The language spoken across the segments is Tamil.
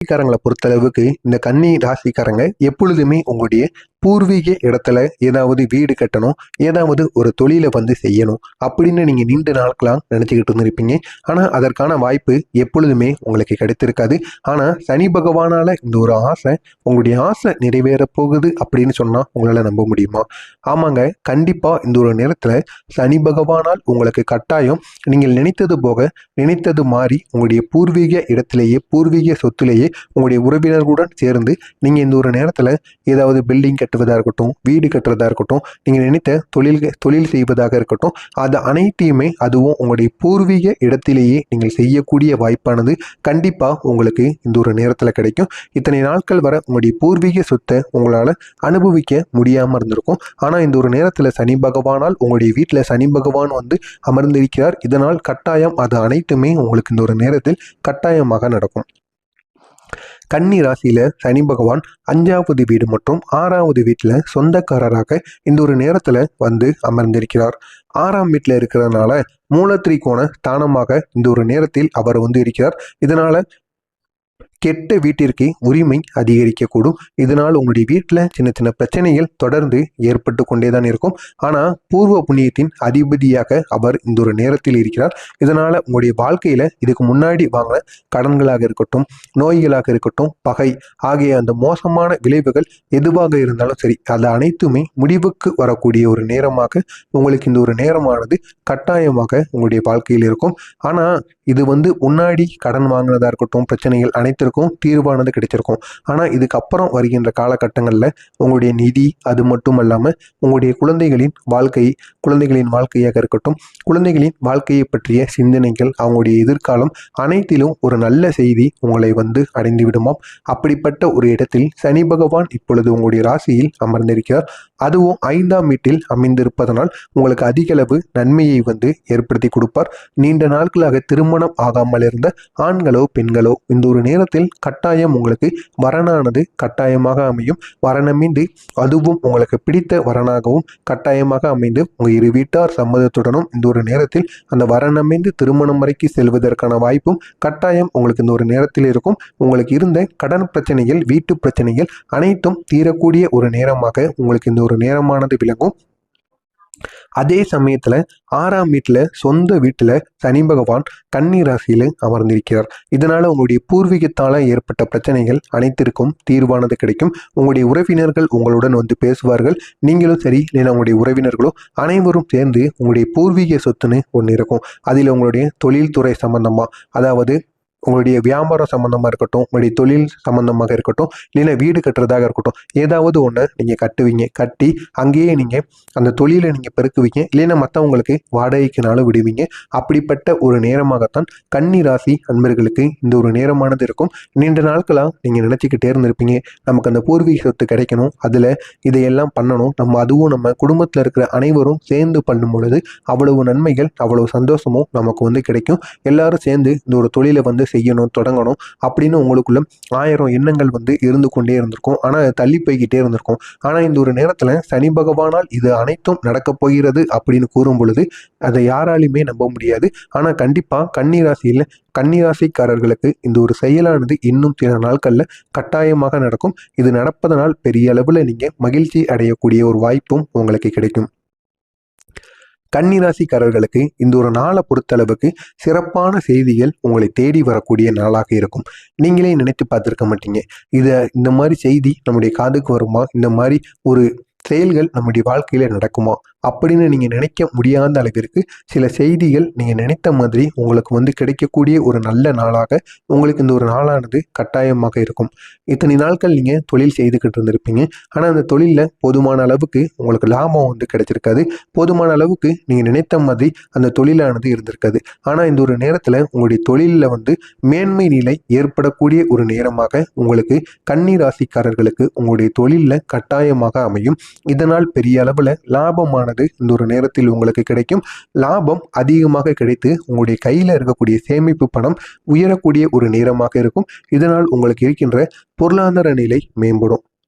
ராசிக்காரங்களை பொறுத்தளவுக்கு இந்த கன்னி ராசிக்காரங்க எப்பொழுதுமே உங்களுடைய பூர்வீக இடத்துல ஏதாவது வீடு கட்டணும், ஏதாவது ஒரு தொழிலை வந்து செய்யணும் அப்படின்னு நீங்க நீண்ட நாட்களாக நினைச்சுக்கிட்டு இருந்திருப்பீங்க. ஆனா அதற்கான வாய்ப்பு எப்பொழுதுமே உங்களுக்கு கிடைத்திருக்காது. ஆனா சனி பகவானால இந்த ஒரு ஆசை, உங்களுடைய ஆசை நிறைவேற போகுது அப்படின்னு சொன்னா உங்களால நம்ப முடியுமா? ஆமாங்க, கண்டிப்பா இந்த ஒரு நேரத்துல சனி பகவானால் உங்களுக்கு கட்டாயம் நீங்கள் நினைத்தது போக நினைத்தது மாறி உங்களுடைய பூர்வீக இடத்திலேயே பூர்வீக சொத்திலேயே உங்களுடைய உறவினர்களுடன் சேர்ந்து நீங்கள் இந்த ஒரு நேரத்தில் ஏதாவது பில்டிங் கட்டுவதாக இருக்கட்டும், வீடு கட்டுறதா இருக்கட்டும், நீங்கள் நினைத்த தொழில் செய்வதாக இருக்கட்டும், அது அனைத்தையுமே அதுவும் உங்களுடைய பூர்வீக இடத்திலேயே நீங்கள் செய்யக்கூடிய வாய்ப்பானது கண்டிப்பாக உங்களுக்கு இந்த ஒரு நேரத்தில் கிடைக்கும். இத்தனை நாட்கள் வர உங்களுடைய பூர்வீக சொத்தை உங்களால் அனுபவிக்க முடியாமல் இருந்திருக்கும். ஆனால் இந்த ஒரு நேரத்தில் சனி பகவானால் உங்களுடைய வீட்டில் சனி பகவான் வந்து அமர்ந்திருக்கிறார். இதனால் கட்டாயம் அது அனைத்துமே உங்களுக்கு இந்த ஒரு நேரத்தில் கட்டாயமாக நடக்கும். கன்னி ராசியில சனி பகவான் 5வது வீடு மற்றும் 6வது வீட்டுல சொந்தக்காரராக இந்த ஒரு நேரத்துல வந்து அமர்ந்திருக்கிறார். 6ஆம் வீட்டுல இருக்கிறதுனால மூலத்திரிகோண ஸ்தானமாக இந்த ஒரு நேரத்தில் அவர் வந்து இருக்கிறார். இதனால கெட்ட வீட்டிற்கு உரிமை அதிகரிக்கக்கூடும். இதனால் உங்களுடைய வீட்டில் சின்ன சின்ன பிரச்சனைகள் தொடர்ந்து ஏற்பட்டு கொண்டேதான் இருக்கும். ஆனால் பூர்வ புண்ணியத்தின் அதிபதியாக அவர் இந்த ஒரு நேரத்தில் இருக்கிறார். இதனால் உங்களுடைய வாழ்க்கையில் இதுக்கு முன்னாடி வாங்கின கடன்களாக இருக்கட்டும், நோய்களாக இருக்கட்டும், பகை ஆகிய அந்த மோசமான விளைவுகள் எதுவாக இருந்தாலும் சரி, அது அனைத்துமே முடிவுக்கு வரக்கூடிய ஒரு நேரமாக உங்களுக்கு இந்த ஒரு நேரமானது கட்டாயமாக உங்களுடைய வாழ்க்கையில் இருக்கும். ஆனால் இது வந்து முன்னாடி கடன் வாங்கினதா இருக்கட்டும், பிரச்சனைகள் அனைத்திற்கும் தீர்வானது கிடைச்சிருக்கும். ஆனால் இதுக்கப்புறம் வருகின்ற காலகட்டங்களில் உங்களுடைய நிதி, அது மட்டும் இல்லாமல் உங்களுடைய குழந்தைகளின் வாழ்க்கையாக இருக்கட்டும், குழந்தைகளின் வாழ்க்கையை பற்றிய சிந்தனைகள், அவங்களுடைய எதிர்காலம் அனைத்திலும் ஒரு நல்ல செய்தி உங்களை வந்து அடைந்து விடுமாம். அப்படிப்பட்ட ஒரு இடத்தில் சனி பகவான் இப்பொழுது உங்களுடைய ராசியில் அமர்ந்திருக்கிறார். அதுவும் 5ஆம் வீட்டில் அமைந்திருப்பதனால் உங்களுக்கு அதிகளவு நன்மையை வந்து ஏற்படுத்தி கொடுப்பார். நீண்ட நாட்களாக திருமணம் ஆகாமல் இருந்த ஆண்களோ பெண்களோ இந்த ஒரு நேரத்தில் கட்டாயம் உங்களுக்கு வரனானது கட்டாயமாக அமையும். வரனமைந்து அதுவும் உங்களுக்கு பிடித்த வரனாகவும் கட்டாயமாக அமைந்து உங்கள் இரு வீட்டார் சம்மதத்துடனும் இந்த ஒரு நேரத்தில் அந்த வரனமைந்து திருமணம் வரைக்கும் செல்வதற்கான வாய்ப்பும் கட்டாயம் உங்களுக்கு இந்த ஒரு நேரத்தில் இருக்கும். உங்களுக்கு இருந்த கடன் பிரச்சனைகள், வீட்டு பிரச்சனைகள் அனைத்தும் தீரக்கூடிய ஒரு நேரமாக உங்களுக்கு இந்த ஒரு நேரமானது விளங்கும். அதே சமயத்துல 6ஆம் வீட்டுல சொந்த வீட்டுல சனி பகவான் கன்னி ராசியில அமர்ந்திருக்கிறார். இதனால உங்களுடைய பூர்வீகத்தால ஏற்பட்ட பிரச்சனைகள் அனைத்திற்கும் தீர்வானது கிடைக்கும். உங்களுடைய உறவினர்கள் உங்களுடன் வந்து பேசுவார்கள். நீங்களும் சரி, இல்லைன்னா உங்களுடைய உறவினர்களோ அனைவரும் சேர்ந்து உங்களுடைய பூர்வீக சொத்துன்னு ஒன்று இருக்கும். அதில் உங்களுடைய தொழில்துறை சம்பந்தமா, அதாவது உங்களுடைய வியாபாரம் சம்பந்தமாக இருக்கட்டும், உங்களுடைய தொழில் சம்பந்தமாக இருக்கட்டும், இல்லைன்னா வீடு கட்டுறதாக இருக்கட்டும், ஏதாவது ஒன்று நீங்கள் கட்டுவீங்க. கட்டி அங்கேயே நீங்கள் அந்த தொழிலை நீங்கள் பெருக்குவீங்க, இல்லைன்னா மற்றவங்களுக்கு வாடகைக்குனாலும் விடுவீங்க. அப்படிப்பட்ட ஒரு நேரமாகத்தான் கன்னி ராசி அன்பர்களுக்கு இந்த ஒரு நேரமானது இருக்கும். நீண்ட நாட்களாக நீங்கள் நினச்சிக்கிட்டே இருந்திருப்பீங்க, நமக்கு அந்த பூர்வீக சொத்து கிடைக்கணும், அதில் இதையெல்லாம் பண்ணணும், அதுவும் நம்ம குடும்பத்தில் இருக்கிற அனைவரும் சேர்ந்து பண்ணும் பொழுது அவ்வளவு நன்மைகள், அவ்வளவு சந்தோஷமும் நமக்கு வந்து கிடைக்கும். எல்லாரும் சேர்ந்து இந்த ஒரு தொழிலை வந்து செய்யணும், தொடங்கணும் அப்படின்னு உங்களுக்குள்ள 1000 எண்ணங்கள் வந்து இருந்து கொண்டே இருந்திருக்கும். ஆனால் தள்ளி போய்கிட்டே இருந்திருக்கும். ஆனால் இந்த ஒரு நேரத்தில் சனி பகவானால் இது அனைத்தும் நடக்கப் போகிறது அப்படின்னு கூறும் பொழுது அதை யாராலுமே நம்ப முடியாது. ஆனால் கண்டிப்பாக கன்னிராசிக்காரர்களுக்கு இந்த ஒரு செயலானது இன்னும் சில நாட்களில் கட்டாயமாக நடக்கும். இது நடப்பதனால் பெரிய அளவில் நீங்கள் மகிழ்ச்சி அடையக்கூடிய ஒரு வாய்ப்பும் உங்களுக்கு கிடைக்கும். கன்னிராசிக்காரர்களுக்கு இந்த ஒரு நாளை பொறுத்தளவுக்கு சிறப்பான செய்திகள் உங்களை தேடி வரக்கூடிய நாளாக இருக்கும். நீங்களே நினைத்து பார்த்துருக்க மாட்டீங்க, இந்த மாதிரி செய்தி நம்முடைய காதுக்கு வருமா, இந்த மாதிரி ஒரு செயல்கள் நம்முடைய வாழ்க்கையில நடக்குமா அப்படின்னு நீங்க நினைக்க முடியாத அளவிற்கு சில செய்திகள் நீங்க நினைத்த மாதிரி உங்களுக்கு வந்து கிடைக்கக்கூடிய ஒரு நல்ல நாளாக உங்களுக்கு இந்த ஒரு நாளானது கட்டாயமாக இருக்கும். இத்தனை நாட்கள் நீங்க தொழில் செய்துக்கிட்டு இருந்திருப்பீங்க. ஆனா அந்த தொழில போதுமான அளவுக்கு உங்களுக்கு லாபம் வந்து கிடைச்சிருக்காது. போதுமான அளவுக்கு நீங்க நினைத்த மாதிரி அந்த தொழிலானது இருந்திருக்காது. ஆனா இந்த ஒரு நேரத்துல உங்களுடைய தொழிலில் வந்து மேன்மை நிலை ஏற்படக்கூடிய ஒரு நேரமாக உங்களுக்கு கன்னி ராசிக்காரர்களுக்கு உங்களுடைய தொழிலில் கட்டாயமாக அமையும். இதனால் பெரிய அளவுல லாபமான இந்த ஒரு நேரத்தில் உங்களுக்கு கிடைக்கும். லாபம் அதிகமாக கிடைத்து உங்களுடைய கையில இருக்கக்கூடிய சேமிப்பு பணம் உயரக்கூடிய ஒரு நேரமாக இருக்கும். இதனால் உங்களுக்கு இருக்கின்ற பொருளாதார நிலை மேம்படும்.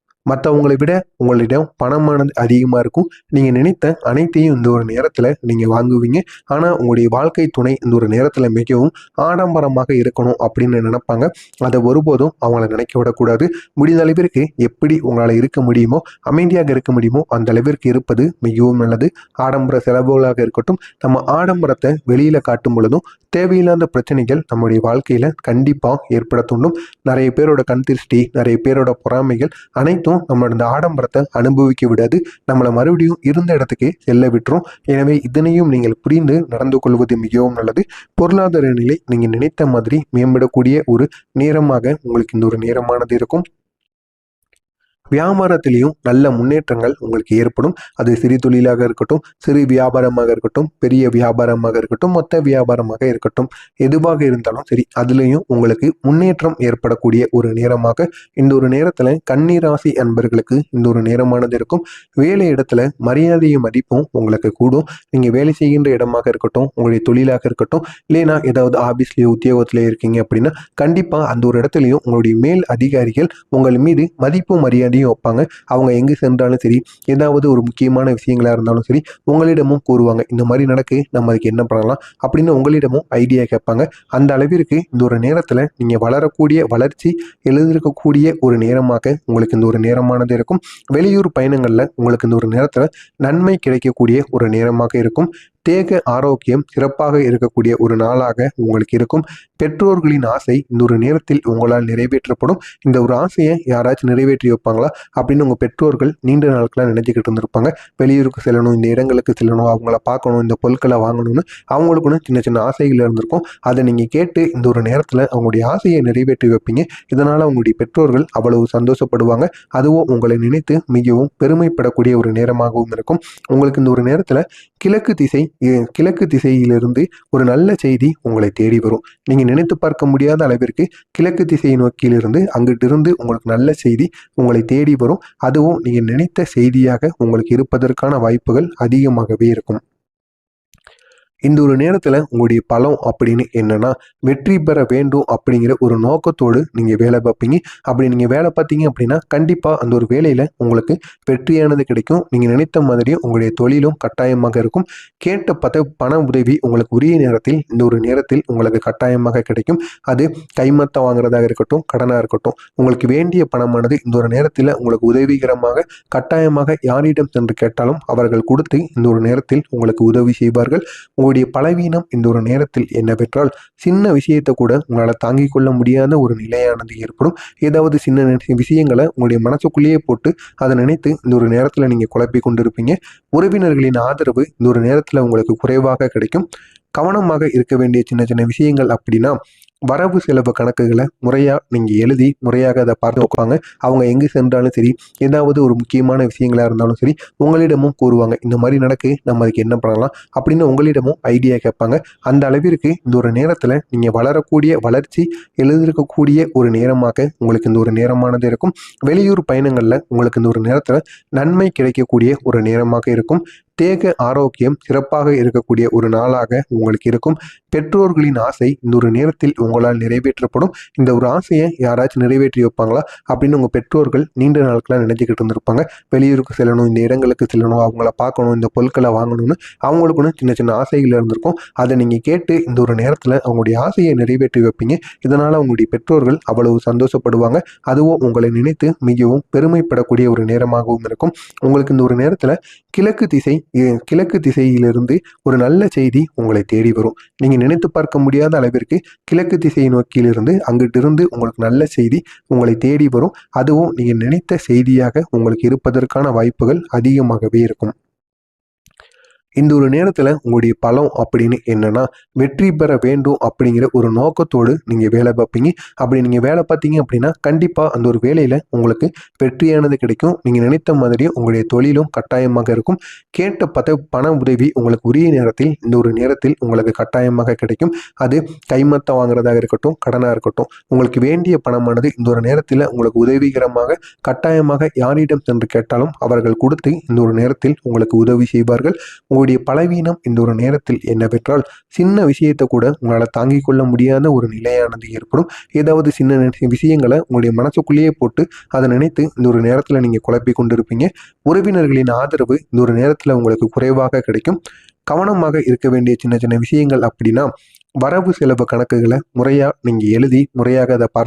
மற்றவங்களை விட உங்களிடம் பணமானது அதிகமாக இருக்கும். நீங்கள் நினைத்த அனைத்தையும் இந்த ஒரு நேரத்தில் நீங்கள் வாங்குவீங்க. ஆனால் உங்களுடைய வாழ்க்கை துணை இந்த ஒரு நேரத்தில் மிகவும் ஆடம்பரமாக இருக்கணும் அப்படின்னு நினைப்பாங்க. அதை ஒருபோதும் அவங்கள நினைக்க விடக்கூடாது. முடிந்த அளவிற்கு எப்படி உங்களால் இருக்க முடியுமோ, அமைதியாக இருக்க முடியுமோ அந்த அளவிற்கு இருப்பது மிகவும் நல்லது. ஆடம்பர செலவுகளாக இருக்கட்டும், நம்ம ஆடம்பரத்தை வெளியில் காட்டும் பொழுதும் தேவையில்லாத பிரச்சனைகள் நம்முடைய வாழ்க்கையில் கண்டிப்பாக ஏற்பட தூண்டும். நிறைய பேரோட கண் திருஷ்டி, நிறைய பேரோட பொறாமைகள் அனைத்தும் நம்மளோட இந்த ஆடம்பரத்தை அனுபவிக்க விடாது. நம்மளை மறுபடியும் இருந்த இடத்துக்கு செல்ல விட்டுரும். எனவே இதனையும் நீங்கள் புரிந்து நடந்து கொள்வது மிகவும் நல்லது. பொருளாதார நிலை நீங்கள் நினைத்த மாதிரி மேம்படக்கூடிய ஒரு நேரமாக உங்களுக்கு இந்த ஒரு நேரமானது இருக்கும். வியாபாரத்திலையும் நல்ல முன்னேற்றங்கள் உங்களுக்கு ஏற்படும். அது சிறு தொழிலாக இருக்கட்டும், சிறு வியாபாரமாக இருக்கட்டும், பெரிய வியாபாரமாக இருக்கட்டும், மொத்த வியாபாரமாக இருக்கட்டும், எதுவாக இருந்தாலும் சரி, அதுலேயும் உங்களுக்கு முன்னேற்றம் ஏற்படக்கூடிய ஒரு நேரமாக இந்த ஒரு நேரத்தில் கன்னி ராசி அன்பர்களுக்கு இந்த ஒரு நேரமானது இருக்கும். வேலை இடத்துல மரியாதையும் மதிப்பும் உங்களுக்கு கூடும். நீங்கள் வேலை செய்கின்ற இடமாக இருக்கட்டும், உங்களுடைய தொழிலாக இருக்கட்டும், இல்லைனா ஏதாவது ஆஃபீஸ்லேயோ உத்தியோகத்திலே இருக்கீங்க அப்படின்னா கண்டிப்பாக அந்த ஒரு இடத்துலையும் உங்களுடைய மேல் அதிகாரிகள் உங்கள் மீது மதிப்பும் மரியாதையும் வைப்பாங்க. அவங்க எங்கு சென்றாலும் சரி, ஏதாவது ஒரு முக்கியமான விஷயங்களா இருந்தாலும் சரி, உங்களிடமும் கூறுவாங்க. இந்த மாதிரி நடக்கு, நம்ம அதுக்கு என்ன பண்ணலாம் அப்படின்னு உங்களிடமும் ஐடியா கேட்பாங்க. அந்த அளவிற்கு இந்த ஒரு நேரத்தில் நீங்கள் வளரக்கூடிய, வளர்ச்சி எழுதிருக்கக்கூடிய ஒரு நேரமாக உங்களுக்கு இந்த ஒரு நேரமானது இருக்கும். வெளியூர் பயணங்களில் உங்களுக்கு இந்த ஒரு நேரத்தில் நன்மை கிடைக்கக்கூடிய ஒரு நேரமாக இருக்கும். தேக ஆரோக்கியம் சிறப்பாக இருக்கக்கூடிய ஒரு நாளாக உங்களுக்கு இருக்கும். பெற்றோர்களின் ஆசை இந்த ஒரு நேரத்தில் உங்களால் நிறைவேற்றப்படும். இந்த ஒரு ஆசையை யாராச்சும் நிறைவேற்றி வைப்பாங்களா அப்படின்னு உங்கள் பெற்றோர்கள் நீண்ட நாட்களாக நினைச்சுக்கிட்டு இருந்திருப்பாங்க. வெளியூருக்கு செல்லணும், இந்த இடங்களுக்கு செல்லணும், அவங்கள பார்க்கணும், இந்த பொருட்களை வாங்கணும்னு அவங்களுக்குன்னு சின்ன சின்ன ஆசைகள் இருந்திருக்கும். அதை நீங்கள் கேட்டு இந்த ஒரு நேரத்தில் அவங்களுடைய ஆசையை நிறைவேற்றி வைப்பீங்க. இதனால் அவங்களுடைய பெற்றோர்கள் அவ்வளவு சந்தோஷப்படுவாங்க. அதுவும் உங்களை நினைத்து மிகவும் பெருமைப்படக்கூடிய ஒரு நேரமாகவும் இருக்கும். உங்களுக்கு இந்த ஒரு நேரத்தில் கிழக்கு திசையிலிருந்து ஒரு நல்ல செய்தி உங்களை தேடி வரும். நீங்கள் நினைத்து பார்க்க முடியாத அளவிற்கு கிழக்கு திசையை நோக்கியிலிருந்து அங்கிட்டிருந்து உங்களுக்கு நல்ல செய்தி உங்களை தேடி வரும். அதுவும் நீங்கள் நினைத்த செய்தியாக உங்களுக்கு இருப்பதற்கான வாய்ப்புகள் அதிகமாகவே இருக்கும். இந்த ஒரு நேரத்தில் உங்களுடைய பலம் அப்படின்னு என்னன்னா, வெற்றி பெற வேண்டும் அப்படிங்கிற ஒரு நோக்கத்தோடு நீங்கள் வேலை பார்ப்பீங்க. அப்படி நீங்கள் வேலை பார்த்தீங்க அப்படின்னா கண்டிப்பாக அந்த ஒரு வேலையில் உங்களுக்கு வெற்றியானது கிடைக்கும். நீங்கள் நினைத்த மாதிரியும் உங்களுடைய தொழிலும் கட்டாயமாக இருக்கும். கேட்ட பண உதவி உங்களுக்கு உரிய நேரத்தில் இந்த ஒரு நேரத்தில் உங்களுக்கு கட்டாயமாக கிடைக்கும். அது கைமத்த வாங்குறதாக இருக்கட்டும், கடனாக இருக்கட்டும், உங்களுக்கு வேண்டிய பணமானது இந்த ஒரு நேரத்தில் உங்களுக்கு உதவிகரமாக கட்டாயமாக யாரிடம் சென்று கேட்டாலும் அவர்கள் கொடுத்து இந்த ஒரு நேரத்தில் உங்களுக்கு உதவி செய்வார்கள். உங்களுடைய பலவீனம் இந்த ஒரு நேரத்தில் என்னவென்றால், சின்ன விஷயத்தை கூட உங்களால் தாங்கிக் கொள்ள முடியாத ஒரு நிலையானது ஏற்படும். ஏதாவது சின்ன விஷயங்களை உங்களுடைய மனசுக்குள்ளேயே போட்டு அதை நினைத்து இந்த ஒரு நேரத்தில் நீங்கள் குழப்பி கொண்டிருப்பீங்க. உறவினர்களின் ஆதரவு இந்த ஒரு நேரத்தில் உங்களுக்கு குறைவாக கிடைக்கும். கவனமாக இருக்க வேண்டிய சின்ன சின்ன விஷயங்கள் அப்படின்னா, வரவு செலவு கணக்குகளை முறையாக நீங்கள் எழுதி முறையாக அதை பார்த்து வைப்பாங்க. அவங்க எங்கே சென்றாலும் சரி, ஏதாவது ஒரு முக்கியமான விஷயங்களாக இருந்தாலும் சரி, உங்களிடமும் கூறுவாங்க. இந்த மாதிரி நடக்கு, நம்ம அதுக்கு என்ன பண்ணலாம் அப்படின்னு உங்களிடமும் ஐடியா கேட்பாங்க. அந்த அளவிற்கு இந்த ஒரு நேரத்தில் நீங்கள் வளரக்கூடிய, வளர்ச்சி எழுதிருக்கக்கூடிய ஒரு நேரமாக உங்களுக்கு இந்த ஒரு நேரமானது இருக்கும். வெளியூர் பயணங்களில் உங்களுக்கு இந்த ஒரு நேரத்தில் நன்மை கிடைக்கக்கூடிய ஒரு நேரமாக இருக்கும். தேக ஆரோக்கியம் சிறப்பாக இருக்கக்கூடிய ஒரு நாளாக உங்களுக்கு இருக்கும். பெற்றோர்களின் ஆசை இந்த ஒரு நேரத்தில் உங்களால் நிறைவேற்றப்படும். இந்த ஒரு ஆசையை யாராச்சும் நிறைவேற்றி வைப்பாங்களா அப்படின்னு உங்கள் பெற்றோர்கள் நீண்ட நாட்களாக நினைச்சுக்கிட்டு இருந்திருப்பாங்க. வெளியூருக்கு செல்லணும், இந்த இடங்களுக்கு செல்லணும், அவங்கள பார்க்கணும், இந்த பொருட்களை வாங்கணும்னு அவங்களுக்குன்னு சின்ன சின்ன ஆசைகள் இருந்திருக்கும். அதை நீங்கள் கேட்டு இந்த ஒரு நேரத்தில் அவங்களுடைய ஆசையை நிறைவேற்றி வைப்பீங்க. இதனால் அவங்களுடைய பெற்றோர்கள் அவ்வளவு சந்தோஷப்படுவாங்க. அதுவும் உங்களை நினைத்து மிகவும் பெருமைப்படக்கூடிய ஒரு நேரமாகவும் இருக்கும். உங்களுக்கு இந்த ஒரு நேரத்தில் கிழக்கு திசையிலிருந்து ஒரு நல்ல செய்தி உங்களை தேடி வரும். நீங்கள் நினைத்து பார்க்க முடியாத அளவிற்கு கிழக்கு திசையை நோக்கியிலிருந்து அங்கிட்டிருந்து உங்களுக்கு நல்ல செய்தி உங்களை தேடி வரும். அதுவும் நீங்கள் நினைத்த செய்தியாக உங்களுக்கு இருப்பதற்கான வாய்ப்புகள் அதிகமாகவே இருக்கும். இந்த ஒரு நேரத்தில் உங்களுடைய பலம் அப்படின்னு என்னன்னா, வெற்றி பெற வேண்டும் அப்படிங்கிற ஒரு நோக்கத்தோடு நீங்கள் வேலை பார்ப்பீங்க. அப்படி நீங்கள் வேலை பார்த்தீங்க அப்படின்னா கண்டிப்பாக அந்த ஒரு வேலையில் உங்களுக்கு வெற்றியானது கிடைக்கும். நீங்கள் நினைத்த மாதிரி உங்களுடைய தொழிலும் கட்டாயமாக இருக்கும். கேட்ட பண உதவி உங்களுக்கு உரிய நேரத்தில் இந்த ஒரு நேரத்தில் உங்களுக்கு கட்டாயமாக கிடைக்கும். அது கைமத்த வாங்குறதாக இருக்கட்டும், கடனாக இருக்கட்டும், உங்களுக்கு வேண்டிய பணமானது இந்த ஒரு நேரத்தில் உங்களுக்கு உதவிகரமாக கட்டாயமாக யாரிடம் சென்று கேட்டாலும் அவர்கள் கொடுத்து இந்த ஒரு நேரத்தில் உங்களுக்கு உதவி செய்வார்கள். உங்களுடைய பலவீனம் இந்த ஒரு நேரத்தில் என்னவென்றால் சின்ன விஷயத்தை கூட உங்களால் தாங்கிக் கொள்ள முடியாத ஒரு நிலையானது ஏற்படும். ஏதாவது சின்ன விஷயங்களை உங்களுடைய மனசுக்குள்ளேயே போட்டு அதை நினைத்து இந்த ஒரு நேரத்தில் நீங்கள் குழப்பி கொண்டிருப்பீங்க. உறவினர்களின் ஆதரவு இந்த ஒரு நேரத்தில் உங்களுக்கு குறைவாக கிடைக்கும். கவனமாக இருக்க வேண்டிய சின்ன சின்ன விஷயங்கள் அப்படின்னா, வரவு செலவு கணக்குகளை முறையாக நீங்கள் எழுதி முறையாக அதை பார்த்து